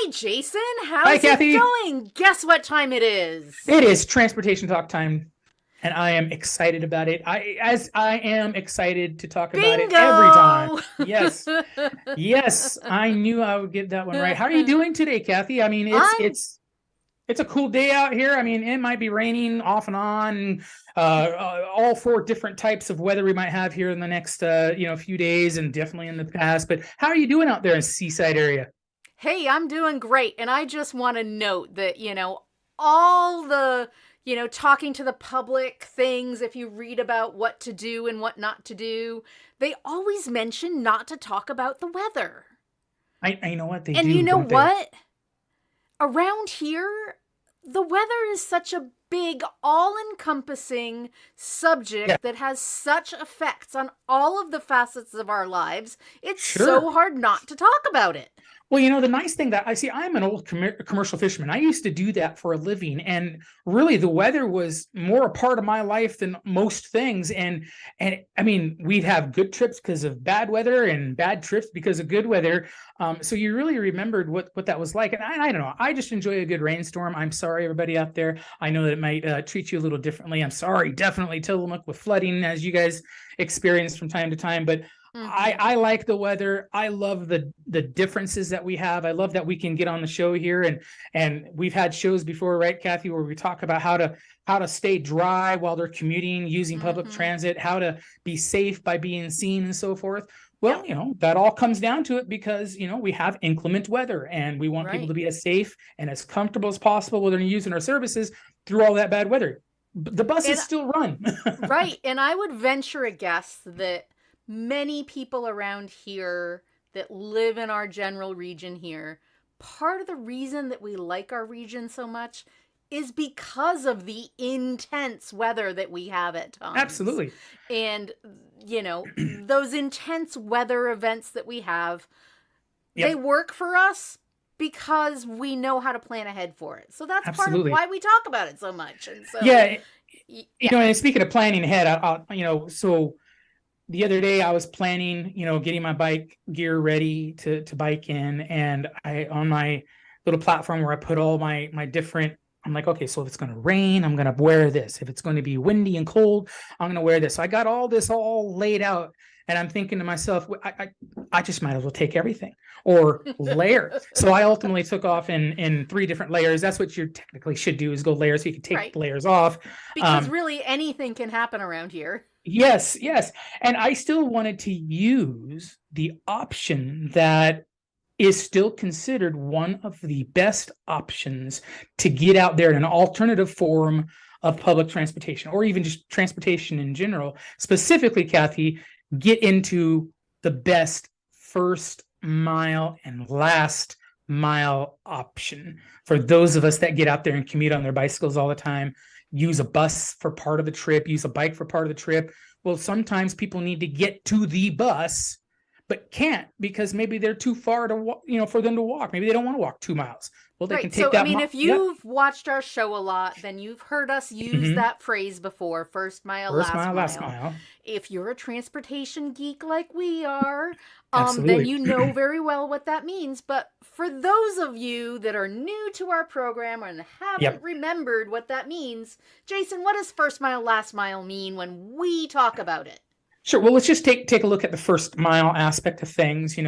Hi, Jason. Hi, How's it Kathy. going? Guess what time it is? It is transportation talk time, and I am excited about it. I am excited to talk about it every time. Bingo! Yes, yes, I knew I would get that one right. How are you doing today, Kathy? I mean, it's I'm it's it's a cool day out here. I mean, it might be raining off and on. All four different types of weather we might have here in the next few days, and definitely in the past. But how are you doing out there in Seaside area? Hey, I'm doing great. And I just want to note that, all the, talking to the public things, if you read about what to do and what not to do, they always mention not to talk about the weather. I know what they And you do, know don't they? what? Around here, the weather is such a big, all encompassing Yeah, subject that has such effects on all of the facets of our lives. It's so sure. hard not to talk about it. Well, the nice thing that I see, I'm an old commercial fisherman. I used to do that for a living, and really, the weather was more a part of my life than most things. And I mean, we'd have good trips because of bad weather, and bad trips because of good weather. So you really remembered what that was like. And I don't know, I just enjoy a good rainstorm. I'm sorry, everybody out there. I know that it might treat you a little differently. I'm sorry, definitely Tillamook with flooding as you guys experience from time to time, but I Mm-hmm. I like the weather. I love the differences that we have. I love that we can get on the show here, and we've had shows before, right, Kathy, where we talk about how to stay dry while they're commuting using public Mm-hmm. transit, how to be safe by being seen and so forth. Yep. Well, that all comes down to it because we have inclement weather, and we want people Right. to be as safe and as comfortable as possible when they're using our services through all that bad weather. The And buses still run. right. And I would venture a guess that many people around here that live in our general region here, part of the reason that we like our region so much is because of the intense weather that we have at times. Absolutely. And, those intense weather events that we have, they Yep. work for us because we know how to plan ahead for it. So that's part of Absolutely. why we talk about it so much. And so, Yeah, yeah. and speaking of planning ahead, so the other day I was planning, getting my bike gear ready to bike in, and I on my little platform where I put all my different. I'm like, okay, so if it's going to rain, I'm going to wear this. If it's going to be windy and cold, I'm going to wear this. So I got all this all laid out, and I'm thinking to myself, I just might as well take everything or layer. So I ultimately took off in three different layers. That's what you technically should do, is go layers so you can take Right. the layers off. Because Um, really anything can happen around here. Yes, yes. And I still wanted to use the option that is still considered one of the best options to get out there in an alternative form of public transportation, or even just transportation in general. Specifically, Kathy, get into the best first mile and last mile option for those of us that get out there and commute on their bicycles all the time, use a bus for part of the trip, use a bike for part of the trip. Well, sometimes people need to get to the bus but can't because maybe they're too far to walk, for them to walk. Maybe they don't want to walk 2 miles. Well, they can Right. take So, I that. mean, if Yep. you've watched our show a lot, then you've heard us use Mm-hmm. that phrase before, first mile, First last mile, last mile. mile. If you're a transportation geek like we are, then Absolutely. you know very well what that means. But for those of you that are new to our program and haven't Yep. remembered what that means, Jason, what does first mile, last mile mean when we talk about it? Sure. Well, let's just take a look at the first mile aspect of things.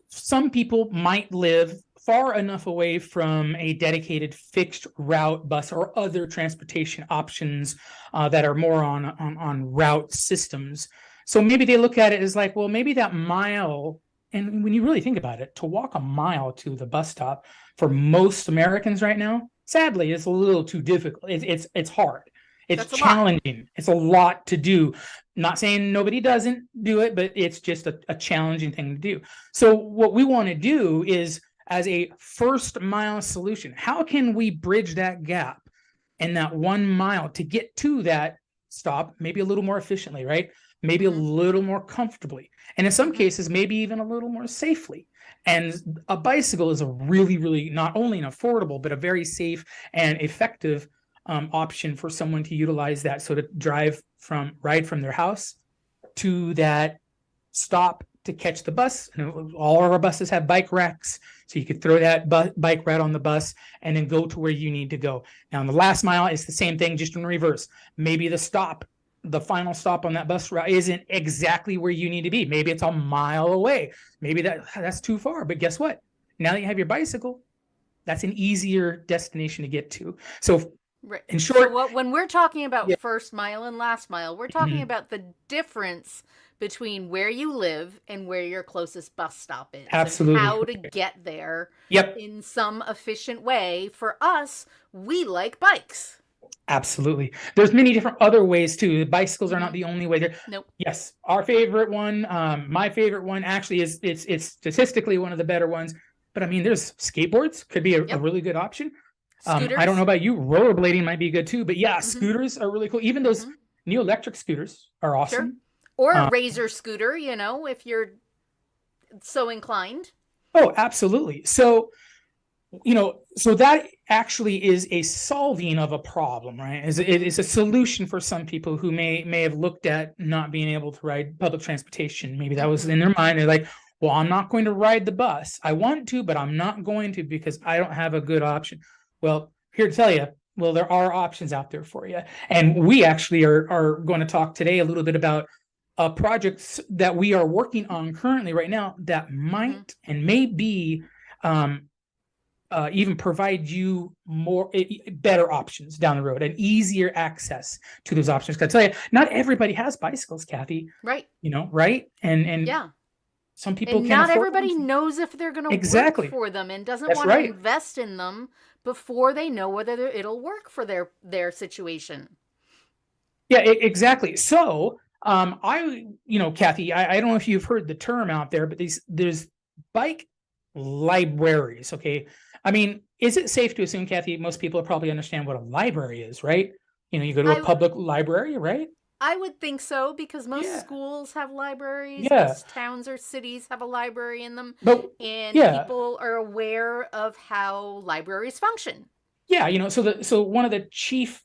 Some people might live far enough away from a dedicated fixed route bus or other transportation options that are more on route systems. So maybe they look at it as like, well, maybe that mile. And when you really think about it, to walk a mile to the bus stop for most Americans right now, sadly, is a little too difficult. It's hard. It's That's a lot. challenging. It's a lot to do. Not saying nobody doesn't do it, but it's just a challenging thing to do. So what we want to do is, as a first mile solution, how can we bridge that gap in that 1 mile to get to that stop maybe a little more efficiently, right? Maybe a Mm-hmm. little more comfortably. And in some Mm-hmm. cases, maybe even a little more safely. And a bicycle is a really, really not only an affordable, but a very safe and effective option for someone to utilize that. So to ride from their house to that stop to catch the bus. And all of our buses have bike racks, so you could throw that bike right on the bus and then go to where you need to go. Now, in the last mile, it's the same thing, just in reverse. Maybe the final stop on that bus route isn't exactly where you need to be. Maybe it's a mile away. Maybe that's too far. But guess what? Now that you have your bicycle, that's an easier destination to get to. So Right. in short, So when we're talking about Yeah. first mile and last mile, we're talking Mhm. about the difference between where you live and where your closest bus stop is, and Absolutely. how to get there Yep, in some efficient way. For us, we like bikes. absolutely. There's many different other ways too. Bicycles are not Mhm. the only way there. Nope. Yes, our favorite one, my favorite one actually is it's statistically one of the better ones. But I mean, there's skateboards, could be a Yep. really good option. Scooters. I don't know about you, rollerblading might be good too, but yeah, Mhm. scooters are really cool. Even those Mhm. new electric scooters are awesome. Or a Um, razor scooter, if you're so inclined. oh, absolutely. So, so that actually is a solving of a problem, right? It is a solution for some people who may have looked at not being able to ride public transportation. Maybe that was in their mind. They're like, well, I'm not going to ride the bus. I want to, but I'm not going to because I don't have a good option. Well, here to tell you, well, there are options out there for you. And we actually are going to talk today a little bit about projects that we are working on currently right now that might and may be even provide you better options down the road and easier access to those options. Because I tell you, not everybody has bicycles, Kathy. Right. Right? And Yeah. some people And can't not afford everybody them. knows if they're going to Exactly. work for them and doesn't That's want to right. invest in them before they know whether it'll work for their situation. Yeah, exactly. So, Kathy, I don't know if you've heard the term out there, but there's bike libraries. Okay. I mean, is it safe to assume, Kathy, most people probably understand what a library is, right? You go to a public library, right? I would think so, because most Yeah. schools have libraries. Yeah. Most towns or cities have a library in them. But And yeah, people are aware of how libraries function. yeah, so one of the chief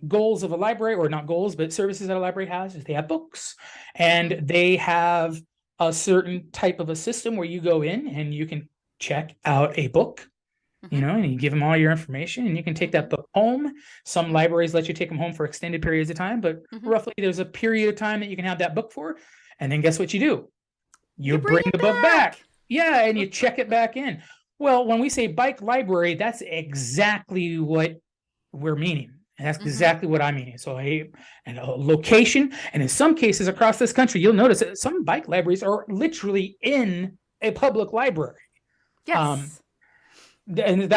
goals of a library, or not goals, but services that a library has, is they have books, and they have a certain type of a system where you go in and you can check out a book, and you give them all your information, and you can take that book home. Some libraries let you take them home for extended periods of time, but roughly there's a period of time that you can have that book for. And then guess what you do? You bring the book back. Yeah, and you check it back in. Well, when we say bike library, that's exactly what we're meaning. And that's exactly what I'm meaning. So a location, and in some cases across this country, you'll notice that some bike libraries are literally in a public library. Yes. And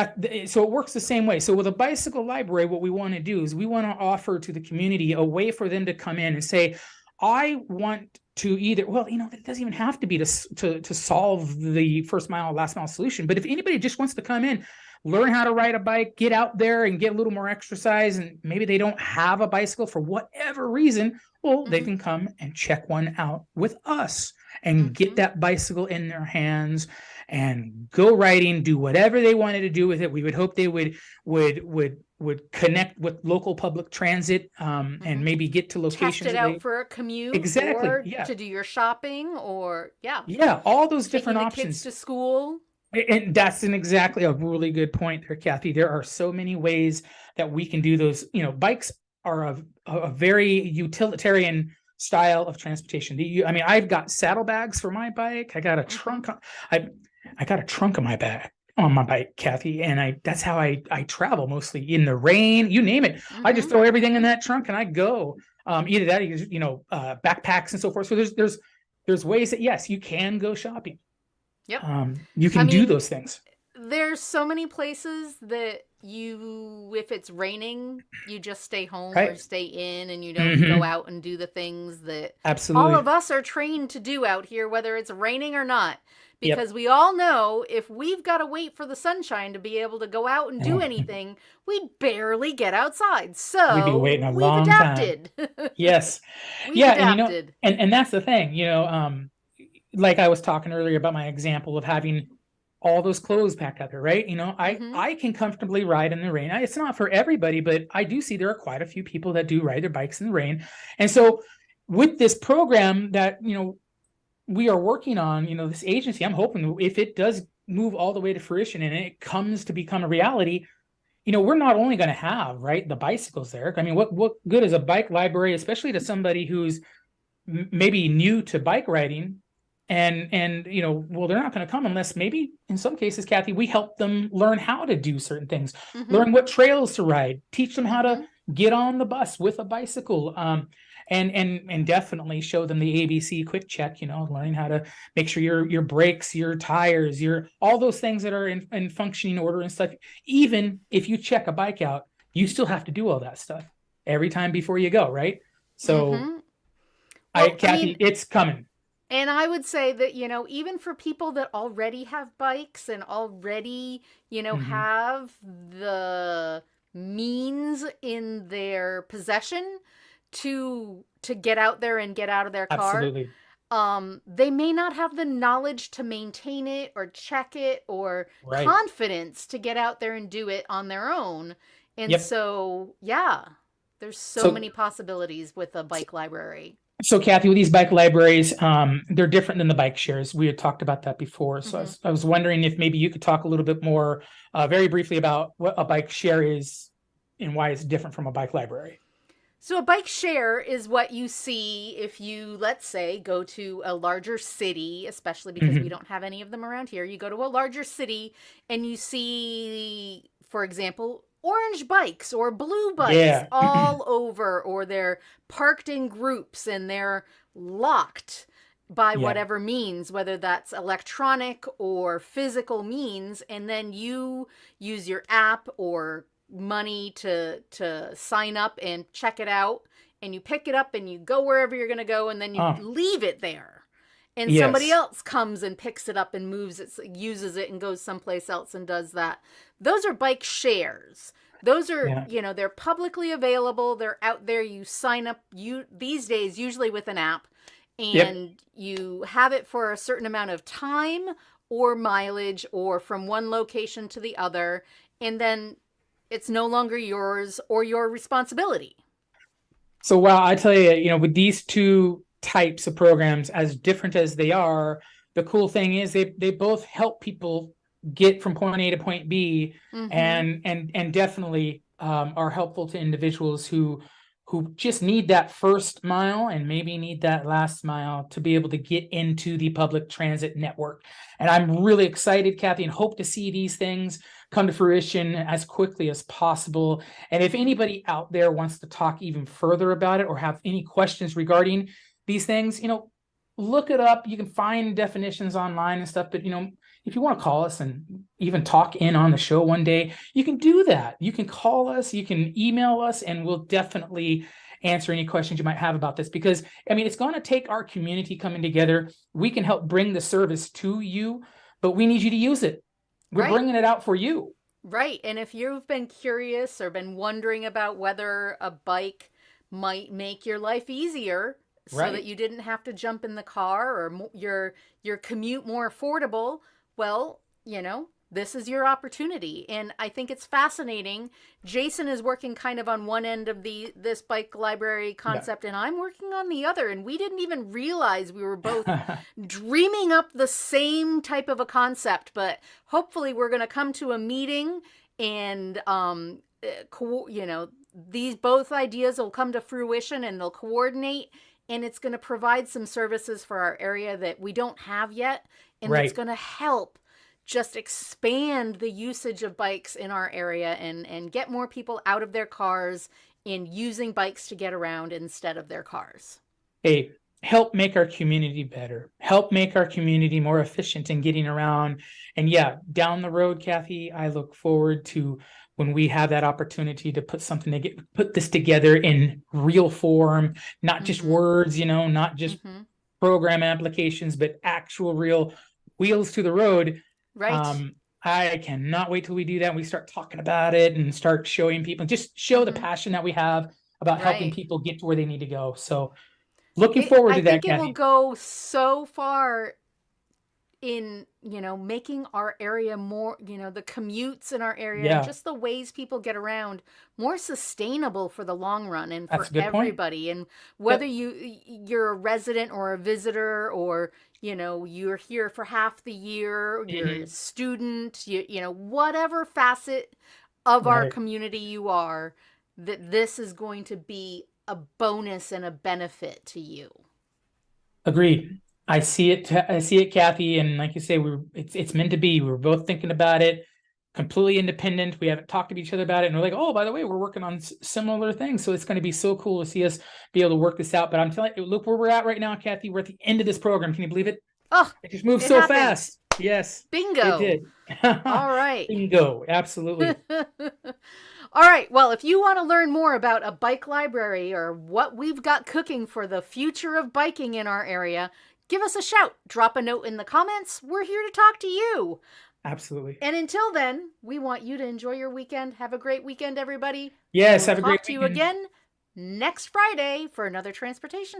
so it works the same way. So with a bicycle library, what we want to do is we want to offer to the community a way for them to come in and say, I want to it doesn't even have to be to solve the first mile, last mile solution. But if anybody just wants to come in, learn how to ride a bike, get out there and get a little more exercise, and maybe they don't have a bicycle for whatever reason, well, they can come and check one out with us and get that bicycle in their hands and go riding, do whatever they wanted to do with it. We would hope they would connect with local public transit, and maybe get to locations. Test it out for a commute, Exactly. or Yeah. to do your shopping, or all those taking different the options kids to school. And that's exactly a really good point there, Kathy. There are so many ways that we can do those. Bikes are a very utilitarian style of transportation. I've got saddlebags for my bike. I got a trunk. I got a trunk on my bike, Kathy, and that's how I travel, mostly in the rain, you name it. I just throw everything in that trunk and I go. Either that, or backpacks and so forth. So there's ways that, yes, you can go shopping. Yep. You can do those things. There's so many places that if it's raining, you just stay home or stay in, and you don't go out and do the things that absolutely all of us are trained to do out here, whether it's raining or not. Because we all know if we've got to wait for the sunshine to be able to go out and do anything, we barely get outside. So we'd be waiting a we've long adapted. Time. Yes. We've adapted. And that's the thing, like I was talking earlier about my example of having all those clothes packed out there, right? I can comfortably ride in the rain. It's not for everybody, but I do see there are quite a few people that do ride their bikes in the rain. And so with this program that, we are working on, this agency, I'm hoping if it does move all the way to fruition and it comes to become a reality, we're not only going to have, right, the bicycles there. I mean, what good is a bike library, especially to somebody who's maybe new to bike riding, and well, they're not going to come unless maybe in some cases, Kathy, we help them learn how to do certain things, learn what trails to ride, teach them how to get on the bus with a bicycle, and definitely show them the ABC quick check, learning how to make sure your brakes, your tires, your all those things that are in functioning order and stuff. Even if you check a bike out, you still have to do all that stuff every time before you go, right? So Well, Kathy, it's coming. And I would say that, even for people that already have bikes and already, have the means in their possession to get out there and get out of their car, Absolutely. They may not have the knowledge to maintain it or check it or Right. confidence to get out there and do it on their own. And Yep. so, yeah, there's so So, many possibilities with a bike library. so Kathy, with these bike libraries, they're different than the bike shares. We had talked about that before. So I was wondering if maybe you could talk a little bit more, very briefly, about what a bike share is and why it's different from a bike library. So a bike share is what you see if you, let's say, go to a larger city, especially because we don't have any of them around here. You go to a larger city and you see, for example, orange bikes or blue bikes all over, or they're parked in groups and they're locked by whatever means, whether that's electronic or physical means, and then you use your app or money to sign up and check it out, and you pick it up and you go wherever you're going to go, and then you leave it there, and somebody else comes and picks it up and moves it, uses it, and goes someplace else and does that. Those are bike shares. Those are they're publicly available, they're out there. You sign up, these days usually with an app, and you have it for a certain amount of time or mileage or from one location to the other, and then it's no longer yours or your responsibility. So, wow, I tell you, with these two types of programs, as different as they are, the cool thing is they both help people get from point A to point B, and definitely are helpful to individuals who just need that first mile and maybe need that last mile to be able to get into the public transit network. And I'm really excited, Kathy, and hope to see these things come to fruition as quickly as possible. And if anybody out there wants to talk even further about it or have any questions regarding these things, look it up. You can find definitions online and stuff, but if you want to call us and even talk in on the show one day, you can do that. You can call us, you can email us, and we'll definitely answer any questions you might have about this, because it's going to take our community coming together. We can help bring the service to you, but we need you to use it. We're bringing it out for you. Right. And if you've been curious or been wondering about whether a bike might make your life easier so that you didn't have to jump in the car, or your commute more affordable, well, this is your opportunity. And I think it's fascinating. Jason is working kind of on one end of this bike library concept, and I'm working on the other. And we didn't even realize we were both dreaming up the same type of a concept. But hopefully we're going to come to a meeting, and these both ideas will come to fruition, and they'll coordinate, and it's going to provide some services for our area that we don't have yet. And it's going to help just expand the usage of bikes in our area, and get more people out of their cars and using bikes to get around instead of their cars. Hey, help make our community better. Help make our community more efficient in getting around. And down the road, Kathy, I look forward to when we have that opportunity to put this together in real form, not just words, not just program applications, but actual real wheels to the road. Right. I cannot wait till we do that. And we start talking about it and start showing people, just show the passion that we have about helping people get to where they need to go. So looking forward to that, Kathy. I think it will go so far in, making our area more, the commutes in our area and Yeah, just the ways people get around more sustainable for the long run and that's for a good point. everybody. And whether Yep. you're a resident or a visitor, or you're here for half the year, you're a Hmm. student, whatever facet of our Right. community you are, that this is going to be a bonus and a benefit to you. Agreed. I see it. I see it, Kathy. And like you say, it's meant to be. We were both thinking about it, completely independent. We haven't talked to each other about it, and we're like, oh, by the way, we're working on similar things. So it's going to be so cool to see us be able to work this out. But I'm telling you, look where we're at right now, Kathy. We're at the end of this program. Can you believe it? Oh, It just moved it so happens. fast. Yes, it Bingo. did. All right. Bingo. Absolutely. All right. Well, if you want to learn more about a bike library or what we've got cooking for the future of biking in our area, give us a shout. Drop a note in the comments. We're here to talk to you. Absolutely. And until then, we want you to enjoy your weekend. Have a great weekend, everybody. We Yes. will Have a great talk to you weekend. again next Friday for another transportation